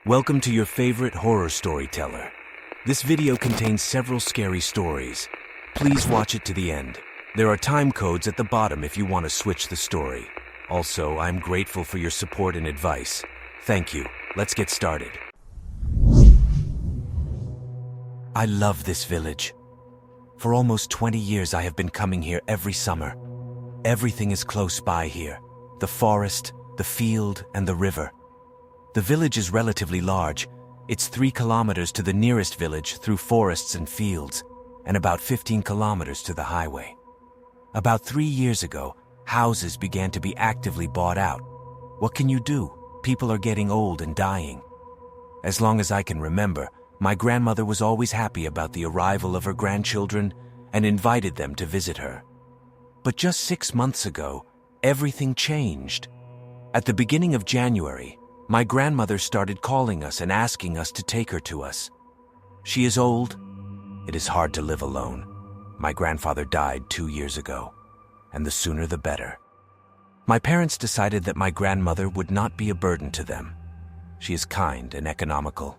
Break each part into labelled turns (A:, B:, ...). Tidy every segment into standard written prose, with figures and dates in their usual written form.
A: Welcome to your favorite horror storyteller. This video contains several scary stories. Please watch it to the end. There are time codes at the bottom if you want to switch the story. Also, I'm grateful for your support and advice. Thank you. Let's get started. I love this village. For almost 20 years I have been coming here every summer. Everything is close by here. The forest, the field, and the river. The village is relatively large. It's 3 kilometers to the nearest village through forests and fields, and about 15 kilometers to the highway. About 3 years ago, houses began to be actively bought out. What can you do? People are getting old and dying. As long as I can remember, my grandmother was always happy about the arrival of her grandchildren and invited them to visit her. But just 6 months ago, everything changed. At the beginning of January, my grandmother started calling us and asking us to take her to us. She is old. It is hard to live alone. My grandfather died 2 years ago, and the sooner the better. My parents decided that my grandmother would not be a burden to them. She is kind and economical.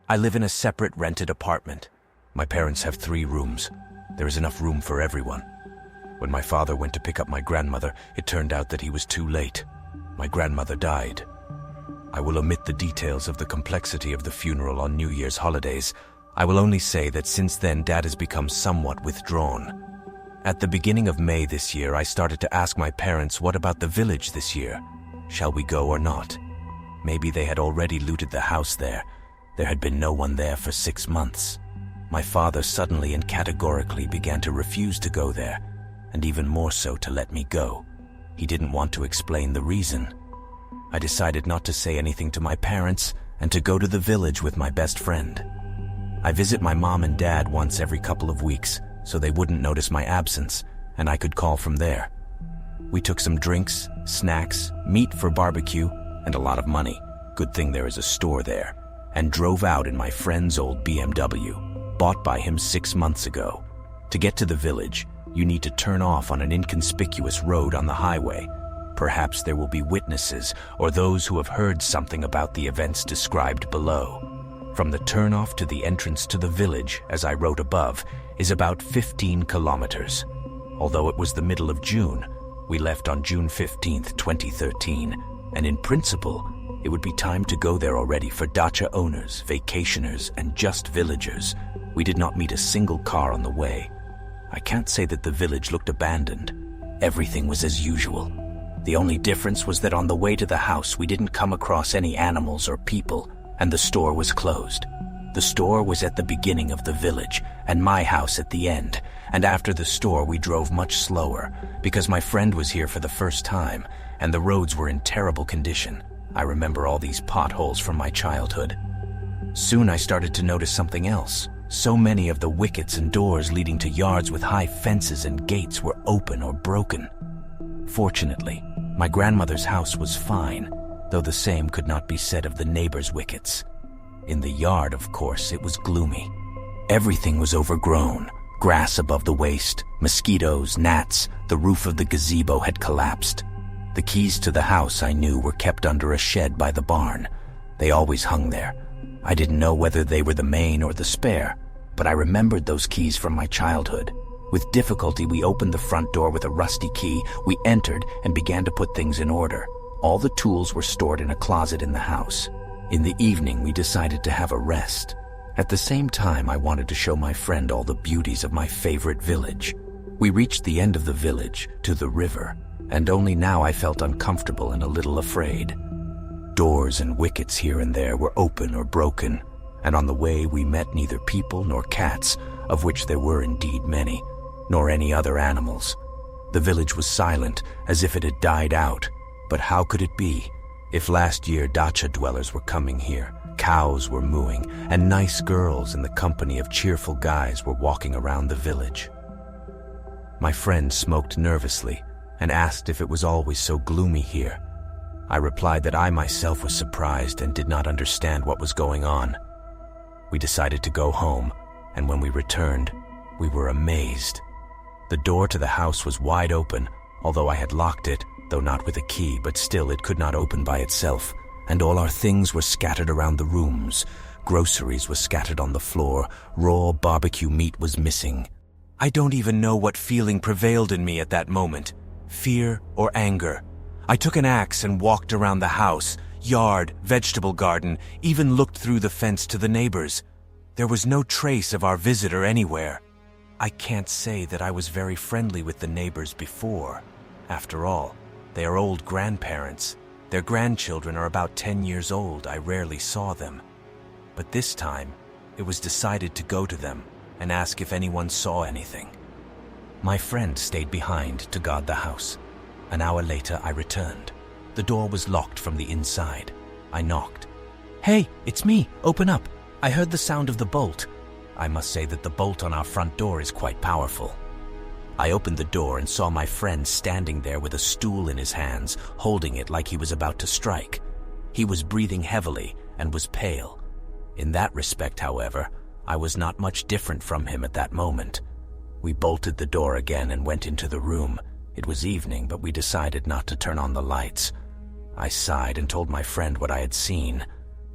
A: I live in a separate rented apartment. My parents have 3 rooms. There is enough room for everyone. When my father went to pick up my grandmother, it turned out that he was too late. My grandmother died. I will omit the details of the complexity of the funeral on New Year's holidays. I will only say that since then Dad has become somewhat withdrawn. At the beginning of May this year, I started to ask my parents, what about the village this year? Shall we go or not? Maybe they had already looted the house there. There had been no one there for 6 months. My father suddenly and categorically began to refuse to go there, and even more so to let me go. He didn't want to explain the reason. I decided not to say anything to my parents and to go to the village with my best friend. I visit my mom and dad once every couple of weeks, so they wouldn't notice my absence, and I could call from there. We took some drinks, snacks, meat for barbecue, and a lot of money. Good thing there is a store there. And drove out in my friend's old BMW, bought by him 6 months ago. To get to the village, you need to turn off on an inconspicuous road on the highway. Perhaps there will be witnesses or those who have heard something about the events described below. From the turnoff to the entrance to the village, as I wrote above, is about 15 kilometers. Although it was the middle of June, we left on June 15th, 2013, and in principle, it would be time to go there already for dacha owners, vacationers, and just villagers. We did not meet a single car on the way. I can't say that the village looked abandoned. Everything was as usual. The only difference was that on the way to the house, we didn't come across any animals or people, and the store was closed. The store was at the beginning of the village, and my house at the end, and after the store we drove much slower, because my friend was here for the first time, and the roads were in terrible condition. I remember all these potholes from my childhood. Soon I started to notice something else. So many of the wickets and doors leading to yards with high fences and gates were open or broken. Fortunately, my grandmother's house was fine, though the same could not be said of the neighbors' wickets. In the yard, of course, it was gloomy. Everything was overgrown, grass above the waist, mosquitoes, gnats, the roof of the gazebo had collapsed. The keys to the house, I knew, were kept under a shed by the barn. They always hung there. I didn't know whether they were the main or the spare, but I remembered those keys from my childhood. With difficulty, we opened the front door with a rusty key. We entered and began to put things in order. All the tools were stored in a closet in the house. In the evening, we decided to have a rest. At the same time, I wanted to show my friend all the beauties of my favorite village. We reached the end of the village, to the river, and only now I felt uncomfortable and a little afraid. Doors and wickets here and there were open or broken, and on the way we met neither people nor cats, of which there were indeed many, nor any other animals. The village was silent, as if it had died out. But how could it be? If last year dacha dwellers were coming here, cows were mooing, and nice girls in the company of cheerful guys were walking around the village. My friend smoked nervously and asked if it was always so gloomy here. I replied that I myself was surprised and did not understand what was going on. We decided to go home, and when we returned, we were amazed. The door to the house was wide open, although I had locked it, though not with a key, but still it could not open by itself. and all our things were scattered around the rooms. Groceries were scattered on the floor. Raw barbecue meat was missing. I don't even know what feeling prevailed in me at that moment, fear or anger. I took an axe and walked around the house, yard, vegetable garden, even looked through the fence to the neighbors. There was no trace of our visitor anywhere. I can't say that I was very friendly with the neighbors before. After all, they are old grandparents. Their grandchildren are about 10 years old. I rarely saw them. But this time, it was decided to go to them and ask if anyone saw anything. My friend stayed behind to guard the house. An hour later, I returned. The door was locked from the inside. I knocked. "Hey, it's me. Open up. I heard the sound of the bolt." I must say that the bolt on our front door is quite powerful. I opened the door and saw my friend standing there with a stool in his hands, holding it like he was about to strike. He was breathing heavily and was pale. In that respect, however, I was not much different from him at that moment. We bolted the door again and went into the room. It was evening, but we decided not to turn on the lights. I sighed and told my friend what I had seen.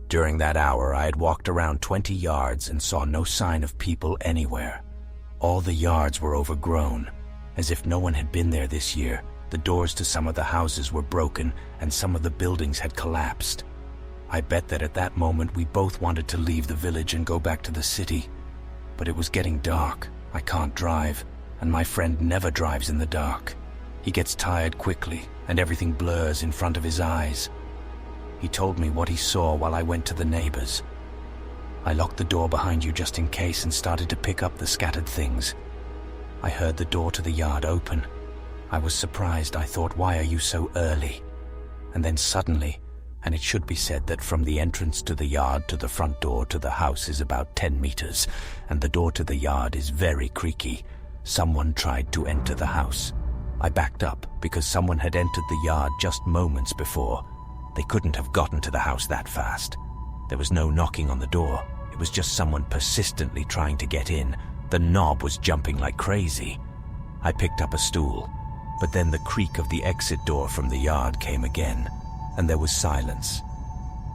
A: During that hour, I had walked around 20 yards and saw no sign of people anywhere. All the yards were overgrown, as if no one had been there this year. The doors to some of the houses were broken and some of the buildings had collapsed. I bet that at that moment we both wanted to leave the village and go back to the city. But it was getting dark. I can't drive, and my friend never drives in the dark. He gets tired quickly, and everything blurs in front of his eyes. He told me what he saw while I went to the neighbors. I locked the door behind you just in case and started to pick up the scattered things. I heard the door to the yard open. I was surprised. I thought, why are you so early? And then suddenly, and it should be said that from the entrance to the yard to the front door to the house is about 10 meters, and the door to the yard is very creaky. Someone tried to enter the house. I backed up because someone had entered the yard just moments before. They couldn't have gotten to the house that fast. There was no knocking on the door. It was just someone persistently trying to get in. The knob was jumping like crazy. I picked up a stool, but then the creak of the exit door from the yard came again, and there was silence.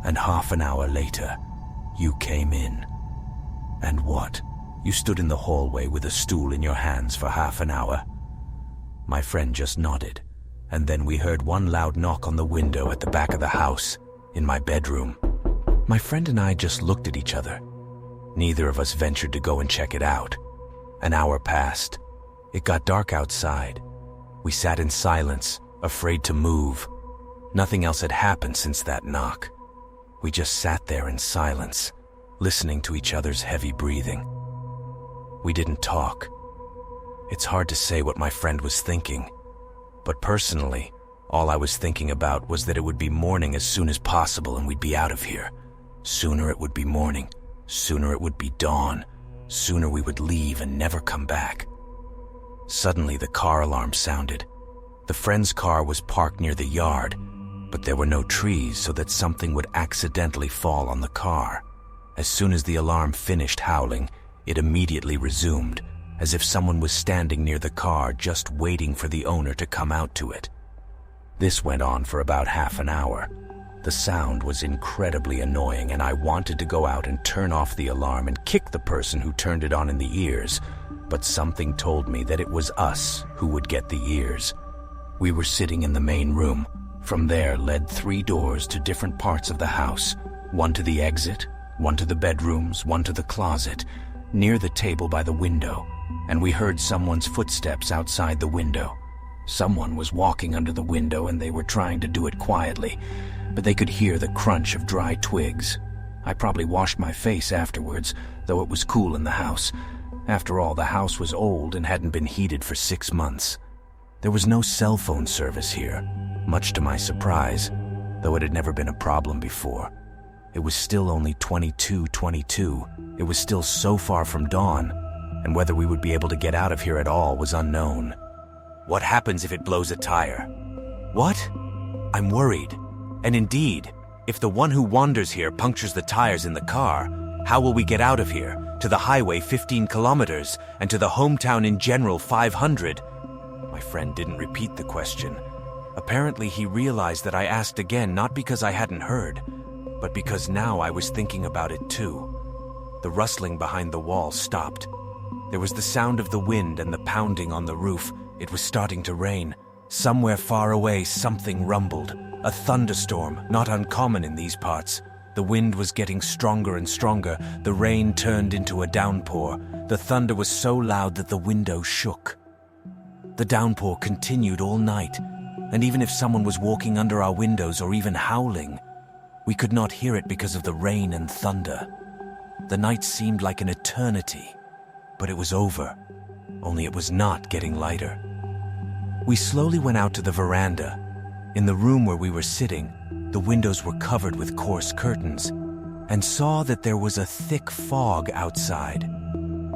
A: And half an hour later, you came in. And what? You stood in the hallway with a stool in your hands for half an hour? My friend just nodded, and then we heard one loud knock on the window at the back of the house, in my bedroom. My friend and I just looked at each other. Neither of us ventured to go and check it out. An hour passed. It got dark outside. We sat in silence, afraid to move. Nothing else had happened since that knock. We just sat there in silence, listening to each other's heavy breathing. We didn't talk. It's hard to say what my friend was thinking, but personally, all I was thinking about was that it would be morning as soon as possible and we'd be out of here. Sooner it would be morning, sooner it would be dawn, sooner we would leave and never come back. Suddenly the car alarm sounded. The friend's car was parked near the yard, but there were no trees so that something would accidentally fall on the car. As soon as the alarm finished howling, it immediately resumed, as if someone was standing near the car just waiting for the owner to come out to it. This went on for about half an hour. The sound was incredibly annoying, and I wanted to go out and turn off the alarm and kick the person who turned it on in the ears, but something told me that it was us who would get the ears. We were sitting in the main room. From there led 3 doors to different parts of the house, one to the exit, one to the bedrooms, one to the closet, near the table by the window, and we heard someone's footsteps outside the window. Someone was walking under the window and they were trying to do it quietly, but they could hear the crunch of dry twigs. I probably washed my face afterwards, though it was cool in the house. After all, the house was old and hadn't been heated for 6 months. There was no cell phone service here, much to my surprise, though it had never been a problem before. It was still only 22:22. It was still so far from dawn, and whether we would be able to get out of here at all was unknown. What happens if it blows a tire? What? I'm worried. And indeed, if the one who wanders here punctures the tires in the car, how will we get out of here, to the highway 15 kilometers, and to the hometown in general 500? My friend didn't repeat the question. Apparently, he realized that I asked again not because I hadn't heard, but because now I was thinking about it too. The rustling behind the wall stopped. There was the sound of the wind and the pounding on the roof. It was starting to rain. Somewhere far away, something rumbled. A thunderstorm, not uncommon in these parts. The wind was getting stronger and stronger. The rain turned into a downpour. The thunder was so loud that the window shook. The downpour continued all night, and even if someone was walking under our windows or even howling, we could not hear it because of the rain and thunder. The night seemed like an eternity, but it was over, only it was not getting lighter. We slowly went out to the veranda. In the room where we were sitting, the windows were covered with coarse curtains, and saw that there was a thick fog outside.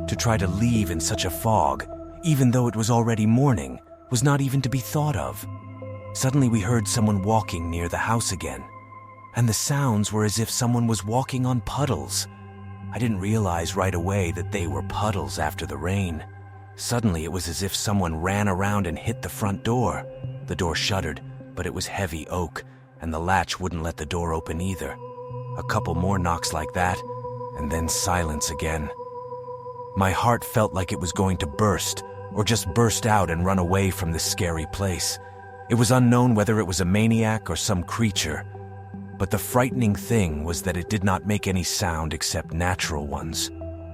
A: To try to leave in such a fog, even though it was already morning, was not even to be thought of. Suddenly we heard someone walking near the house again, and the sounds were as if someone was walking on puddles. I didn't realize right away that they were puddles after the rain. Suddenly it was as if someone ran around and hit the front door. The door shuddered, but it was heavy oak, and the latch wouldn't let the door open either. A couple more knocks like that, and then silence again. My heart felt like it was going to burst, or just burst out and run away from this scary place. It was unknown whether it was a maniac or some creature, but the frightening thing was that it did not make any sound except natural ones.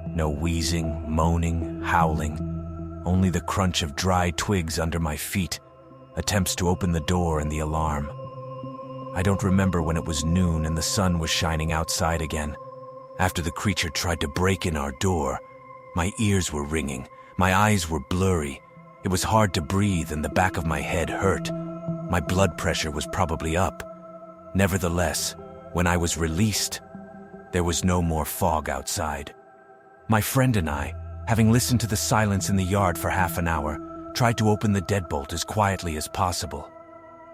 A: No wheezing, moaning, howling, only the crunch of dry twigs under my feet, attempts to open the door and the alarm. I don't remember when it was noon and the sun was shining outside again. After the creature tried to break in our door, my ears were ringing, my eyes were blurry. It was hard to breathe and the back of my head hurt. My blood pressure was probably up. Nevertheless, when I was released, there was no more fog outside. My friend and I, having listened to the silence in the yard for half an hour, tried to open the deadbolt as quietly as possible.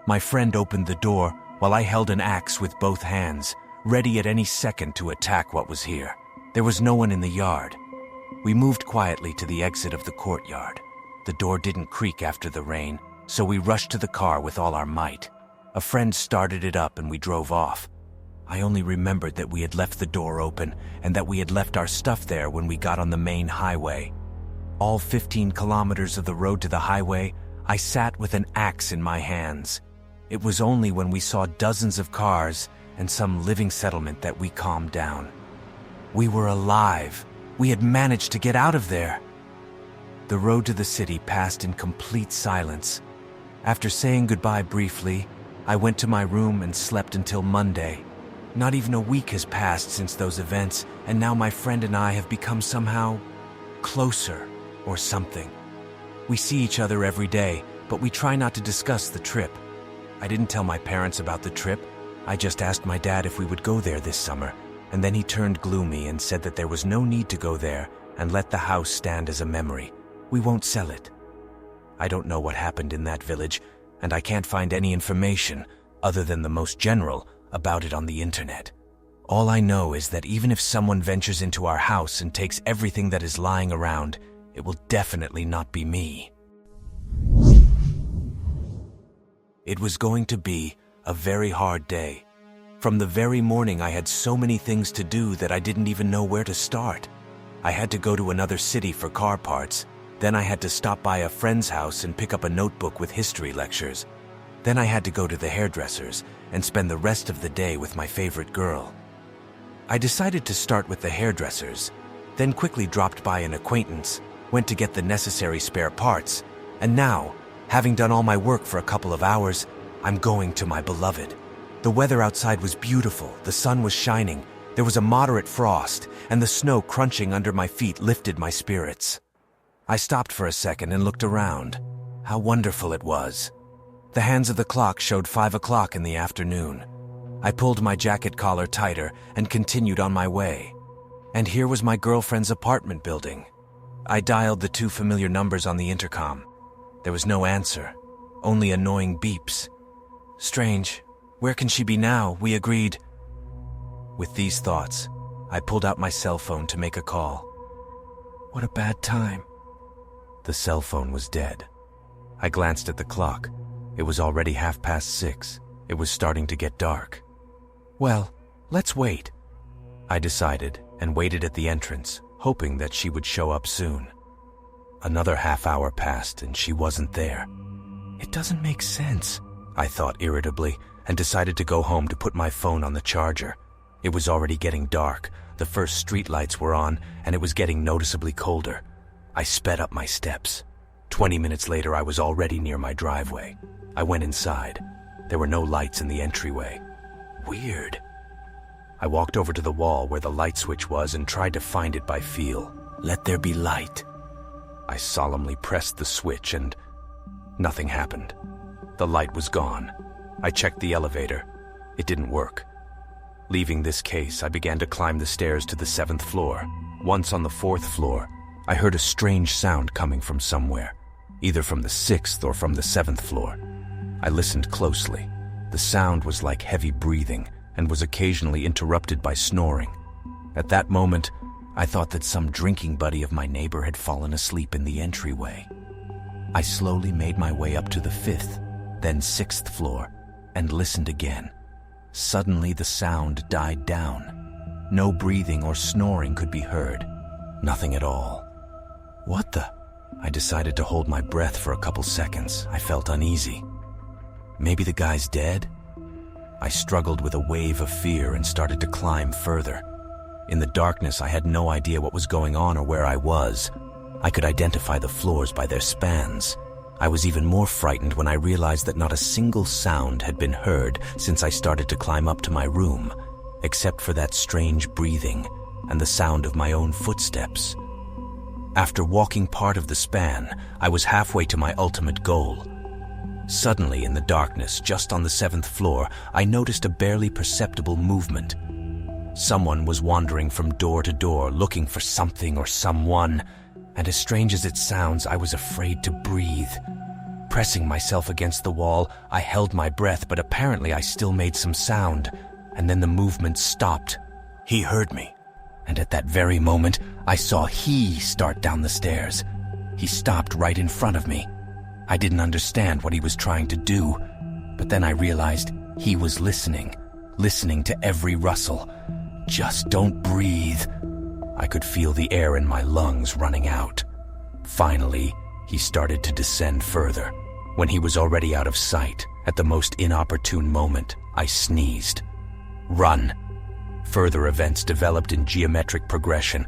A: My friend opened the door while I held an axe with both hands, ready at any second to attack what was here. There was no one in the yard. We moved quietly to the exit of the courtyard. The door didn't creak after the rain, so we rushed to the car with all our might. A friend started it up and we drove off. I only remembered that we had left the door open and that we had left our stuff there when we got on the main highway. All 15 kilometers of the road to the highway, I sat with an axe in my hands. It was only when we saw dozens of cars and some living settlement that we calmed down. We were alive. We had managed to get out of there. The road to the city passed in complete silence. After saying goodbye briefly, I went to my room and slept until Monday. Not even a week has passed since those events, and now my friend and I have become somehow closer or something. We see each other every day, but we try not to discuss the trip. I didn't tell my parents about the trip. I just asked my dad if we would go there this summer, and then he turned gloomy and said that there was no need to go there and let the house stand as a memory. We won't sell it. I don't know what happened in that village, and I can't find any information, other than the most general, about it on the internet. All I know is that even if someone ventures into our house and takes everything that is lying around, it will definitely not be me. It was going to be a very hard day. From the very morning, I had so many things to do that I didn't even know where to start. I had to go to another city for car parts. Then I had to stop by a friend's house and pick up a notebook with history lectures. Then I had to go to the hairdresser's and spend the rest of the day with my favorite girl. I decided to start with the hairdresser's, then quickly dropped by an acquaintance, went to get the necessary spare parts, and now, having done all my work for a couple of hours, I'm going to my beloved. The weather outside was beautiful, the sun was shining, there was a moderate frost, and the snow crunching under my feet lifted my spirits. I stopped for a second and looked around. How wonderful it was. The hands of the clock showed 5 o'clock in the afternoon. I pulled my jacket collar tighter and continued on my way. And here was my girlfriend's apartment building. I dialed the 2 familiar numbers on the intercom. There was no answer, only annoying beeps. Strange. Where can she be now? We agreed. With these thoughts, I pulled out my cell phone to make a call. What a bad time. The cell phone was dead. I glanced at the clock. It was already 6:30. It was starting to get dark. Well, let's wait, I decided, and waited at the entrance, hoping that she would show up soon. Another half hour passed and she wasn't there. It doesn't make sense, I thought irritably, and decided to go home to put my phone on the charger. It was already getting dark, the first streetlights were on, and it was getting noticeably colder. I sped up my steps. 20 minutes later, I was already near my driveway. I went inside. There were no lights in the entryway. Weird. I walked over to the wall where the light switch was and tried to find it by feel. Let there be light. I solemnly pressed the switch and nothing happened. The light was gone. I checked the elevator. It didn't work. Leaving this case, I began to climb the stairs to the 7th floor. Once on the 4th floor, I heard a strange sound coming from somewhere, either from the 6th or from the 7th floor. I listened closely. The sound was like heavy breathing and was occasionally interrupted by snoring. At that moment, I thought that some drinking buddy of my neighbor had fallen asleep in the entryway. I slowly made my way up to the 5th, then 6th floor, and listened again. Suddenly the sound died down. No breathing or snoring could be heard. Nothing at all. What the? I decided to hold my breath for a couple seconds. I felt uneasy. Maybe the guy's dead? I struggled with a wave of fear and started to climb further. In the darkness, I had no idea what was going on or where I was. I could identify the floors by their spans. I was even more frightened when I realized that not a single sound had been heard since I started to climb up to my room, except for that strange breathing and the sound of my own footsteps. After walking part of the span, I was halfway to my ultimate goal. Suddenly, in the darkness, just on the 7th floor, I noticed a barely perceptible movement. Someone was wandering from door to door, looking for something or someone, and as strange as it sounds, I was afraid to breathe. Pressing myself against the wall, I held my breath, but apparently I still made some sound, and then the movement stopped. He heard me, and at that very moment, I saw he start down the stairs. He stopped right in front of me. I didn't understand what he was trying to do, but then I realized he was listening to every rustle. Just don't breathe. I could feel the air in my lungs running out. Finally, he started to descend further. When he was already out of sight, at the most inopportune moment, I sneezed. Run. Further events developed in geometric progression.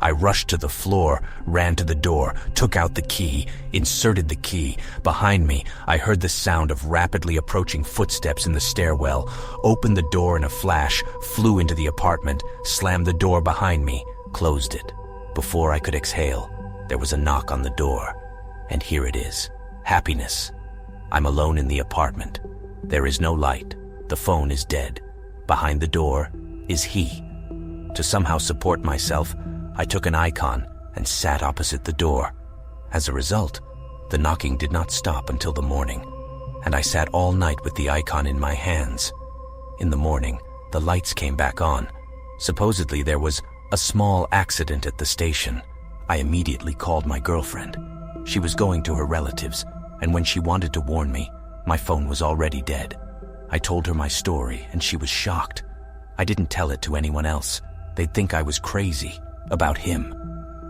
A: I rushed to the floor, ran to the door, took out the key, inserted the key. Behind me, I heard the sound of rapidly approaching footsteps in the stairwell, opened the door in a flash, flew into the apartment, slammed the door behind me, closed it. Before I could exhale, there was a knock on the door. And here it is. Happiness. I'm alone in the apartment. There is no light. The phone is dead. Behind the door is he. To somehow support myself, I took an icon and sat opposite the door. As a result, the knocking did not stop until the morning, and I sat all night with the icon in my hands. In the morning, the lights came back on. Supposedly there was a small accident at the station. I immediately called my girlfriend. She was going to her relatives, and when she wanted to warn me, my phone was already dead. I told her my story, and she was shocked. I didn't tell it to anyone else. They'd think I was crazy. About him.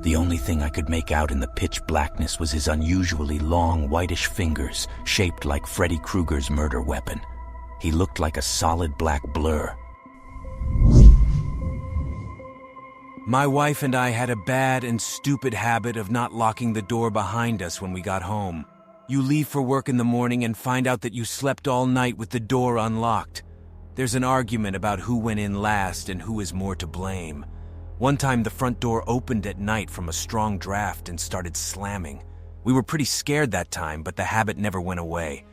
A: The only thing I could make out in the pitch blackness was his unusually long, whitish fingers, shaped like Freddy Krueger's murder weapon. He looked like a solid black blur. My wife and I had a bad and stupid habit of not locking the door behind us when we got home. You leave for work in the morning and find out that you slept all night with the door unlocked. There's an argument about who went in last and who is more to blame. One time the front door opened at night from a strong draft and started slamming. We were pretty scared that time, but the habit never went away.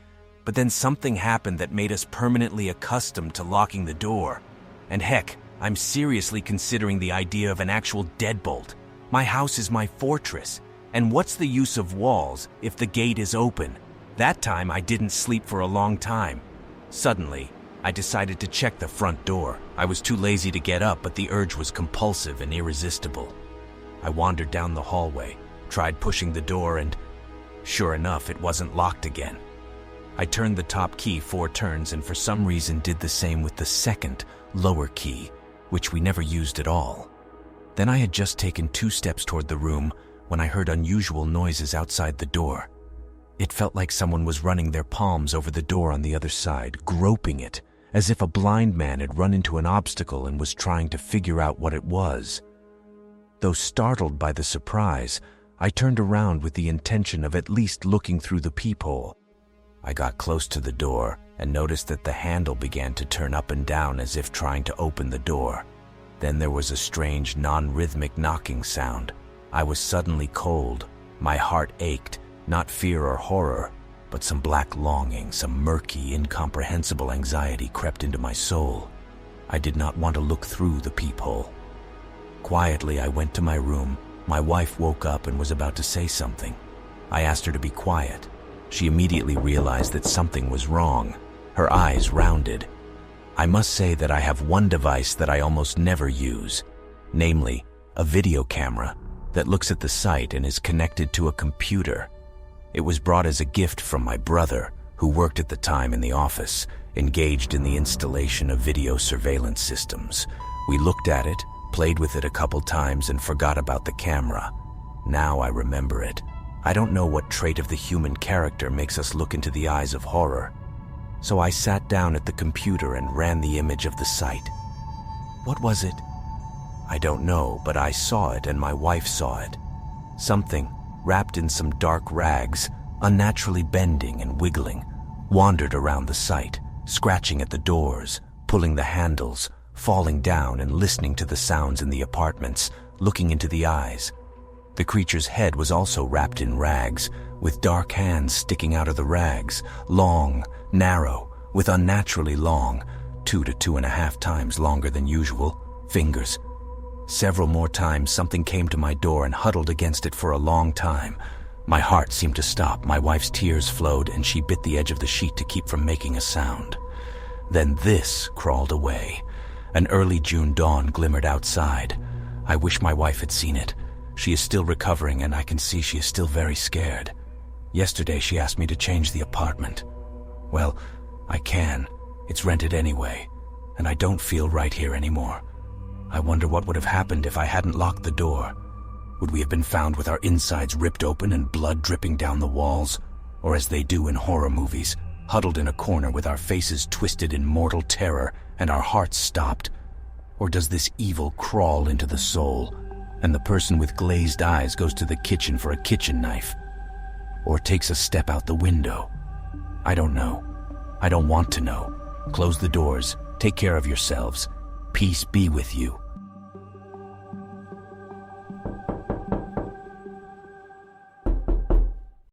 A: But then something happened that made us permanently accustomed to locking the door. And heck, I'm seriously considering the idea of an actual deadbolt. My house is my fortress, and what's the use of walls if the gate is open? That time I didn't sleep for a long time. Suddenly, I decided to check the front door. I was too lazy to get up, but the urge was compulsive and irresistible. I wandered down the hallway, tried pushing the door, and sure enough, it wasn't locked again. I turned the top key 4 turns and for some reason did the same with the second, lower key, which we never used at all. Then I had just taken 2 steps toward the room when I heard unusual noises outside the door. It felt like someone was running their palms over the door on the other side, groping it, as if a blind man had run into an obstacle and was trying to figure out what it was. Though startled by the surprise, I turned around with the intention of at least looking through the peephole. I got close to the door and noticed that the handle began to turn up and down as if trying to open the door. Then there was a strange, non-rhythmic knocking sound. I was suddenly cold. My heart ached, not fear or horror, but some black longing, some murky, incomprehensible anxiety crept into my soul. I did not want to look through the peephole. Quietly, I went to my room. My wife woke up and was about to say something. I asked her to be quiet. She immediately realized that something was wrong. Her eyes rounded. I must say that I have one device that I almost never use, namely, a video camera that looks at the site and is connected to a computer. It was brought as a gift from my brother, who worked at the time in the office, engaged in the installation of video surveillance systems. We looked at it, played with it a couple times, and forgot about the camera. Now I remember it. I don't know what trait of the human character makes us look into the eyes of horror. So I sat down at the computer and ran the image of the site. What was it? I don't know, but I saw it and my wife saw it. Something, wrapped in some dark rags, unnaturally bending and wiggling, wandered around the site, scratching at the doors, pulling the handles, falling down and listening to the sounds in the apartments, looking into the eyes. The creature's head was also wrapped in rags, with dark hands sticking out of the rags, long, narrow, with unnaturally long, 2 to 2.5 times longer than usual, fingers. Several more times something came to my door and huddled against it for a long time. My heart seemed to stop, my wife's tears flowed, and she bit the edge of the sheet to keep from making a sound. Then this crawled away. An early June dawn glimmered outside. I wish my wife had seen it. She is still recovering and I can see she is still very scared. Yesterday she asked me to change the apartment. Well, I can. It's rented anyway, and I don't feel right here anymore. I wonder what would have happened if I hadn't locked the door. Would we have been found with our insides ripped open and blood dripping down the walls? Or as they do in horror movies, huddled in a corner with our faces twisted in mortal terror and our hearts stopped? Or does this evil crawl into the soul, and the person with glazed eyes goes to the kitchen for a kitchen knife? Or takes a step out the window? I don't know. I don't want to know. Close the doors. Take care of yourselves. Peace be with you.